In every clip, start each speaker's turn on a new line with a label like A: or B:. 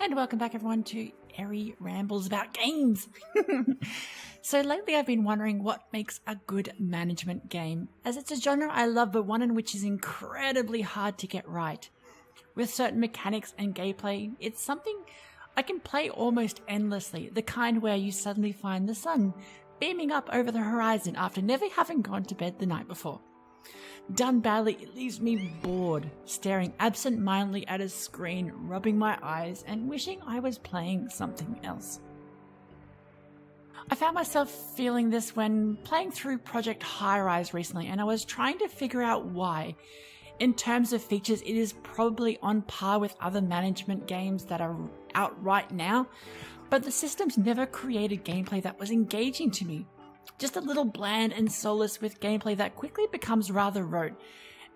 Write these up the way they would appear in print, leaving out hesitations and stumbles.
A: And welcome back everyone to Airy Rambles About Games. So lately I've been wondering what makes a good management game, as it's a genre I love but one in which is incredibly hard to get right. With certain mechanics and gameplay, it's something I can play almost endlessly, the kind where you suddenly find the sun beaming up over the horizon after never having gone to bed the night before. Done badly, it leaves me bored, staring absent-mindedly at a screen, rubbing my eyes and wishing I was playing something else. I found myself feeling this when playing through Project Hi-Rise recently, and I was trying to figure out why. In terms of features, it is probably on par with other management games that are out right now, but the systems never created gameplay that was engaging to me. Just a little bland and soulless with gameplay that quickly becomes rather rote,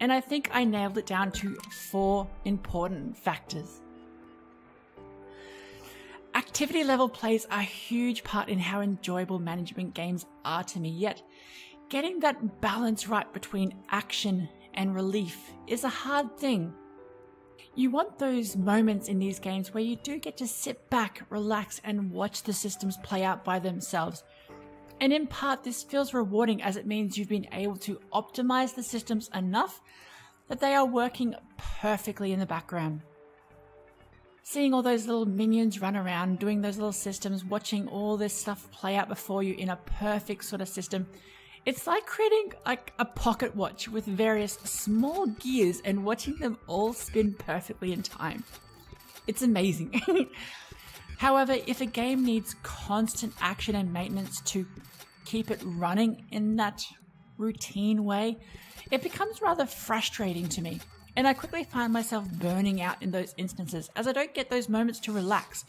A: and I think I nailed it down to 4 important factors. Activity level plays a huge part in how enjoyable management games are to me, yet getting that balance right between action and relief is a hard thing. You want those moments in these games where you do get to sit back, relax, and watch the systems play out by themselves. And in part, this feels rewarding as it means you've been able to optimize the systems enough that they are working perfectly in the background. Seeing all those little minions run around, doing those little systems, watching all this stuff play out before you in a perfect sort of system, it's like creating a pocket watch with various small gears and watching them all spin perfectly in time. It's amazing. However, if a game needs constant action and maintenance to keep it running in that routine way, it becomes rather frustrating to me. And I quickly find myself burning out in those instances as I don't get those moments to relax.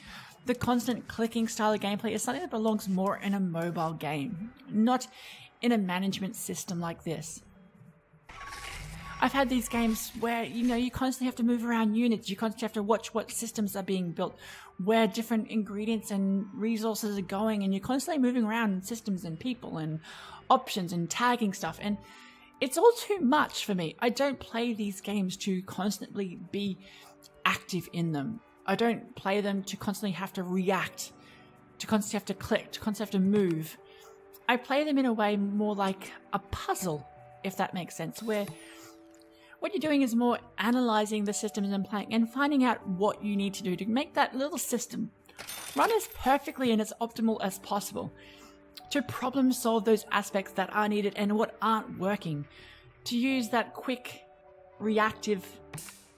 A: The constant clicking style of gameplay is something that belongs more in a mobile game, not in a management system like this. I've had these games where, you constantly have to move around units, you constantly have to watch what systems are being built, where different ingredients and resources are going, and you're constantly moving around systems and people and options and tagging stuff, and it's all too much for me. I don't play these games to constantly be active in them. I don't play them to constantly have to react, to constantly have to click, to constantly have to move. I play them in a way more like a puzzle, if that makes sense, where what you're doing is more analyzing the systems and playing and finding out what you need to do to make that little system run as perfectly and as optimal as possible, to problem solve those aspects that are needed and what aren't working, to use that quick reactive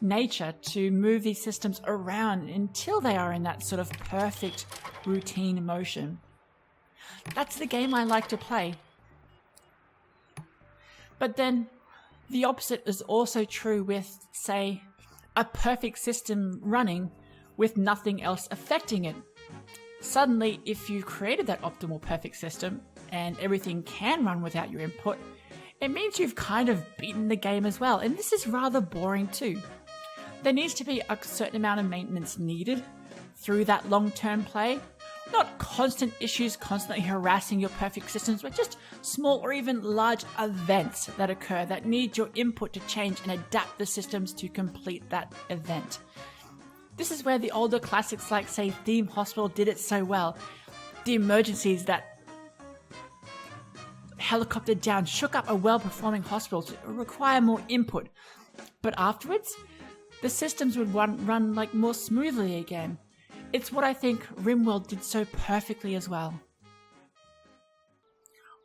A: nature to move these systems around until they are in that sort of perfect routine motion. That's the game I like to play. But then the opposite is also true with, say, a perfect system running with nothing else affecting it. Suddenly, if you created that optimal perfect system and everything can run without your input, it means you've kind of beaten the game as well, and this is rather boring too. There needs to be a certain amount of maintenance needed through that long-term play. Not constant issues constantly harassing your perfect systems, but just small or even large events that occur that need your input to change and adapt the systems to complete that event. This is where the older classics like, say, Theme Hospital did it so well. The emergencies that helicoptered down shook up a well-performing hospital to require more input. But afterwards, the systems would run like more smoothly again. It's what I think RimWorld did so perfectly as well.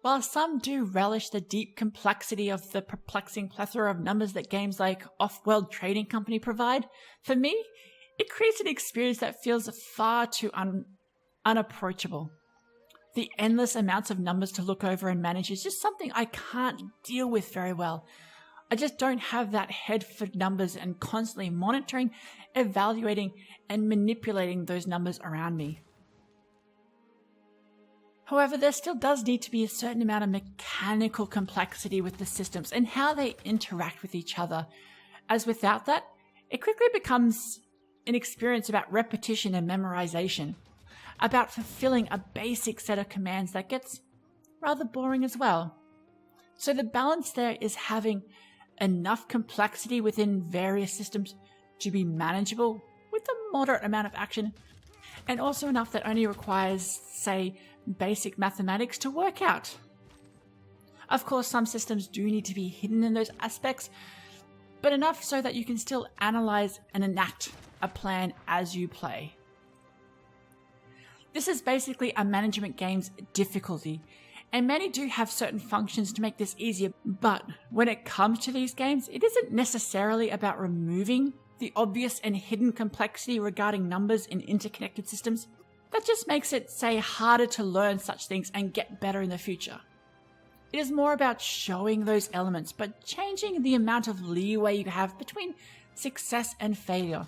A: While some do relish the deep complexity of the perplexing plethora of numbers that games like Off-World Trading Company provide, for me, it creates an experience that feels far too unapproachable. The endless amounts of numbers to look over and manage is just something I can't deal with very well. I just don't have that head for numbers and constantly monitoring, evaluating, and manipulating those numbers around me. However, there still does need to be a certain amount of mechanical complexity with the systems and how they interact with each other, as without that, it quickly becomes an experience about repetition and memorization, about fulfilling a basic set of commands that gets rather boring as well. So the balance there is having enough complexity within various systems to be manageable with a moderate amount of action, and also enough that only requires, say, basic mathematics to work out. Of course, some systems do need to be hidden in those aspects, but enough so that you can still analyze and enact a plan as you play. This is basically a management game's difficulty, and many do have certain functions to make this easier, but when it comes to these games, it isn't necessarily about removing the obvious and hidden complexity regarding numbers in interconnected systems. That just makes it, say, harder to learn such things and get better in the future. It is more about showing those elements, but changing the amount of leeway you have between success and failure.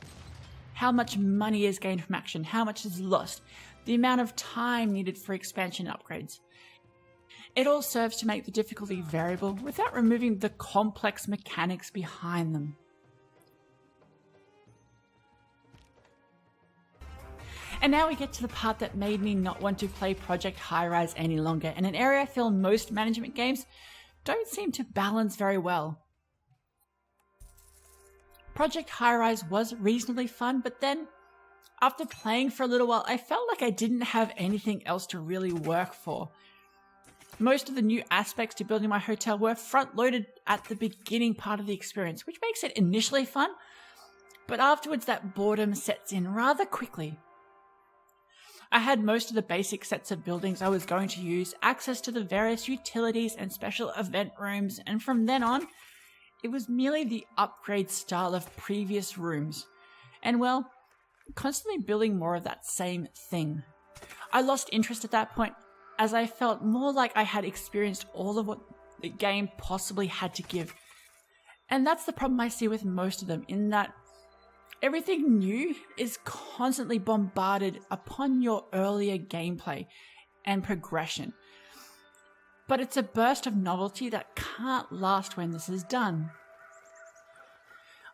A: How much money is gained from action, how much is lost, the amount of time needed for expansion and upgrades. It all serves to make the difficulty variable without removing the complex mechanics behind them. And now we get to the part that made me not want to play Project Highrise any longer, and an area I feel most management games don't seem to balance very well. Project Highrise was reasonably fun, but then, after playing for a little while, I felt like I didn't have anything else to really work for. Most of the new aspects to building my hotel were front-loaded at the beginning part of the experience, which makes it initially fun, but afterwards that boredom sets in rather quickly. I had most of the basic sets of buildings I was going to use, access to the various utilities and special event rooms, and from then on, it was merely the upgrade style of previous rooms. And well, constantly building more of that same thing. I lost interest at that point, as I felt more like I had experienced all of what the game possibly had to give. And that's the problem I see with most of them, in that everything new is constantly bombarded upon your earlier gameplay and progression. But it's a burst of novelty that can't last when this is done.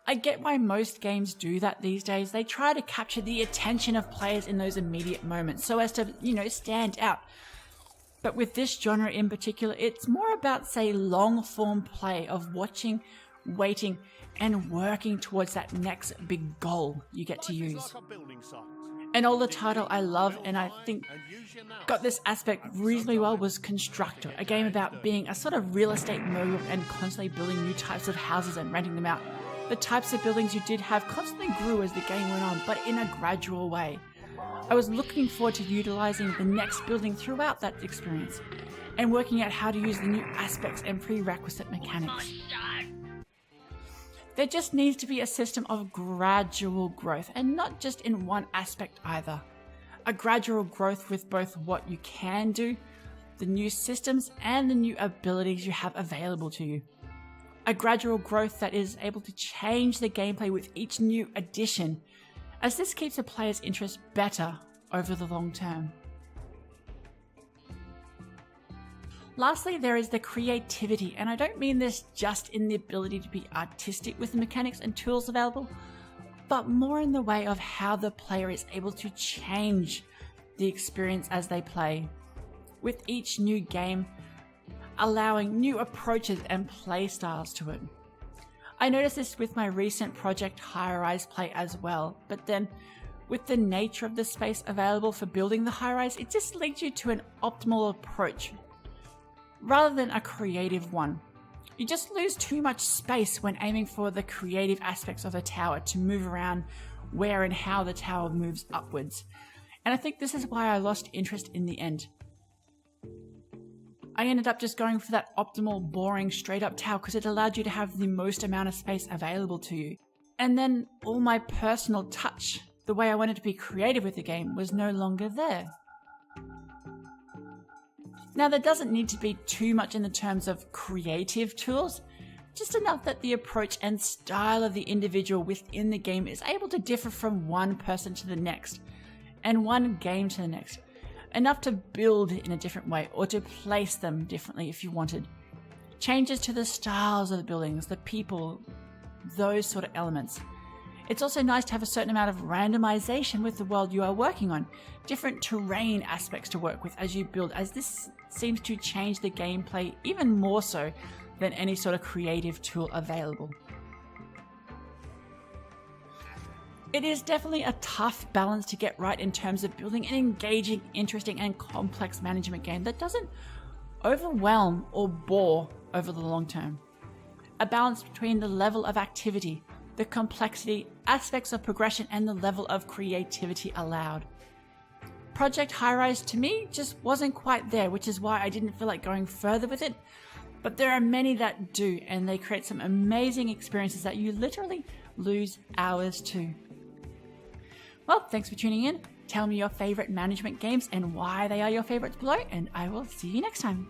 A: I get why most games do that these days. They try to capture the attention of players in those immediate moments so as to, stand out. But with this genre in particular, it's more about, say, long-form play of watching, waiting, and working towards that next big goal you get to use. And all the title I love and I think got this aspect reasonably well was Constructor, a game about being a sort of real estate mogul and constantly building new types of houses and renting them out. The types of buildings you did have constantly grew as the game went on, but in a gradual way. I was looking forward to utilizing the next building throughout that experience and working out how to use the new aspects and prerequisite mechanics. There just needs to be a system of gradual growth, and not just in one aspect either. A gradual growth with both what you can do, the new systems, and the new abilities you have available to you. A gradual growth that is able to change the gameplay with each new addition, as this keeps a player's interest better over the long term. Lastly, there is the creativity, and I don't mean this just in the ability to be artistic with the mechanics and tools available, but more in the way of how the player is able to change the experience as they play. With each new game, allowing new approaches and play styles to it. I noticed this with my recent Project Highrise play as well, but then with the nature of the space available for building the high-rise, it just leads you to an optimal approach rather than a creative one. You just lose too much space when aiming for the creative aspects of a tower to move around where and how the tower moves upwards. And I think this is why I lost interest in the end. I ended up just going for that optimal, boring, straight up tower because it allowed you to have the most amount of space available to you. And then all my personal touch, the way I wanted to be creative with the game, was no longer there. Now, there doesn't need to be too much in the terms of creative tools, just enough that the approach and style of the individual within the game is able to differ from one person to the next, and one game to the next. Enough to build in a different way, or to place them differently if you wanted. Changes to the styles of the buildings, the people, those sort of elements. It's also nice to have a certain amount of randomization with the world you are working on, different terrain aspects to work with as you build, as this seems to change the gameplay even more so than any sort of creative tool available. It is definitely a tough balance to get right in terms of building an engaging, interesting, and complex management game that doesn't overwhelm or bore over the long term. A balance between the level of activity, the complexity, aspects of progression, and the level of creativity allowed. Project Highrise to me just wasn't quite there, which is why I didn't feel like going further with it. But there are many that do, and they create some amazing experiences that you literally lose hours to. Well, thanks for tuning in. Tell me your favorite management games and why they are your favorites below, and I will see you next time.